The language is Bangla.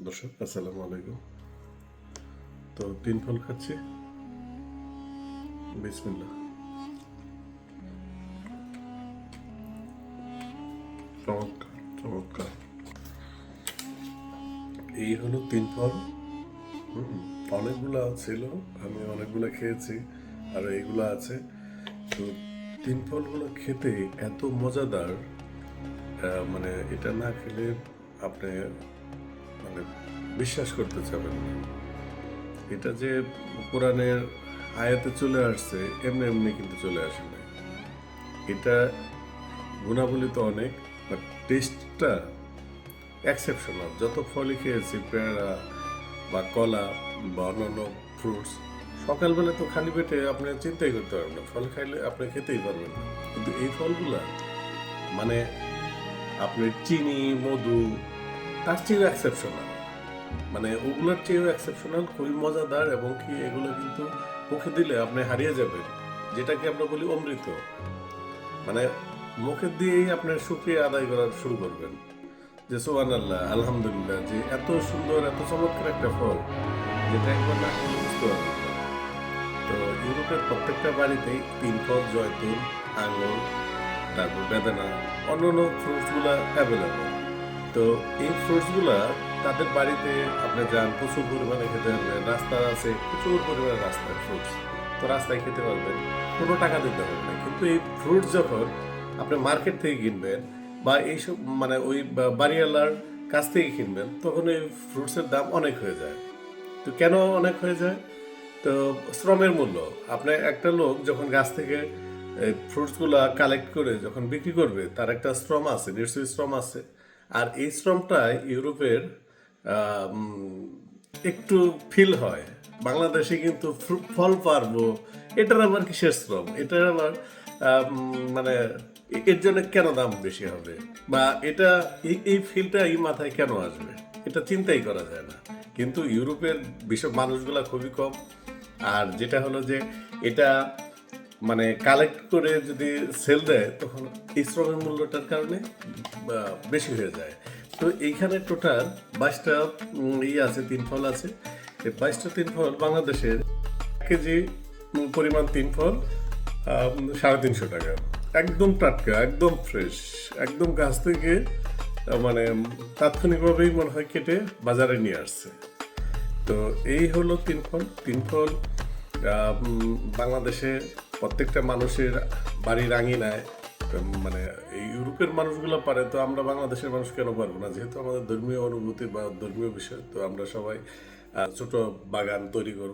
দর্শক আসসালামু আলাইকুম। তো তিন ফল খাচ্ছি, বিসমিল্লাহ। চমৎকার চমৎকার। এই হলো তিন ফল। অনেকগুলো ছিল, আমি অনেকগুলো খেয়েছি, আর এইগুলো আছে। তো তিন ফলগুলো খেতে এত মজাদার, মানে এটা না খেলে আপনি মানে বিশ্বাস করতে চাবেন না। এটা যে কোরআনের আয়াতে চলে আসছে এমনি এমনি কিন্তু চলে আসে না। এটা গুণাবলী তো অনেক, বাট টেস্টটা এক্সেপশনাল। যত ফলই খেয়েছি, পেয়ারা বা কলা বা অন্যান্য ফ্রুটস, সকালবেলা তো খালি পেটে আপনি চিন্তাই করতে পারবেন না, ফল খাইলে আপনি খেতেই পারবেন না। কিন্তু এই ফলগুলা মানে আপনি চিনি, মধু, তার চেয়েও এক্সেপশনাল, মানে ওগুলোর চেয়েও এক্সেপশনাল, খুবই মজাদার। এবং কি এগুলো কিন্তু মুখে দিলে আপনি হারিয়ে যাবেন, যেটাকে আমরা বলি অমৃত। মানে মুখের দিয়েই আপনার শুকরিয়া আদায় করা শুরু করবেন, যে সুবহানাল্লাহ, আলহামদুলিল্লাহ, যে এত সুন্দর এত চমৎকার একটা ফল, যেটা একবার না খেলে বুঝতে পারবেন না। তো ইউরোপের প্রত্যেকটা বাড়িতেই তিন ফল, জয়তুন, আঙুর, তারপর বেদানা, অন্যান্য ফ্রুটসগুলা অ্যাভেলেবল। তো এই ফ্রুটসগুলা তাদের বাড়িতে আপনি যান, প্রচুর পরিমাণে খেতে পারবেন। রাস্তা আছে, প্রচুর পরিমাণে রাস্তায় ফ্রুটস, তো রাস্তায় খেতে পারবেন, কোনো টাকা দিতে হবে না। কিন্তু এই ফ্রুটস যখন আপনি মার্কেট থেকে কিনবেন বা এইসব মানে ওই বাড়িওয়ালার কাছ থেকে কিনবেন, তখন এই ফ্রুটসের দাম অনেক হয়ে যায়। তো কেন অনেক হয়ে যায়? তো শ্রমের মূল্য। আপনার একটা লোক যখন গাছ থেকে ফ্রুটসগুলা কালেক্ট করে যখন বিক্রি করবে, তার একটা শ্রম আছে, নিশ্চয়ই শ্রম আছে। আর এই শ্রমটা ইউরোপের একটু ফিল হয়। বাংলাদেশে কিন্তু ফল পারবো, এটার আবার কিসের শ্রম, এটার আবার মানে এর জন্য কেন দাম বেশি হবে, বা এটা এই ফিলটা এই মাথায় কেন আসবে, এটা চিন্তাই করা যায় না। কিন্তু ইউরোপের বিশ্বর মানুষগুলা খুবই কম। আর যেটা হলো যে এটা মানে কালেক্ট করে যদি সেল দেয়, তখন এই শ্রমের মূল্যটার কারণে বেশি হয়ে যায়। তো এইখানে টোটাল 22টা আছে, তিন ফল আছে। এই 22টা তিন ফল বাংলাদেশের 1 কেজি পরিমাণ তিন ফল 350 টাকা। একদম টাটকা, একদম ফ্রেশ, একদম গাছ থেকে মানে তাৎক্ষণিকভাবেই মনে হয় কেটে বাজারে নিয়ে আসছে। তো এই হলো তিন ফল। তিন ফল বাংলাদেশে প্রত্যেকটা মানুষের বাড়ির আঙিনায়, মানে এই ইউরোপের মানুষগুলো পারে, তো আমরা বাংলাদেশের মানুষ কেন পারবো না? যেহেতু আমাদের ধর্মীয় অনুভূতি বা ধর্মীয় বিষয়, তো আমরা সবাই ছোট বাগান তৈরি করব।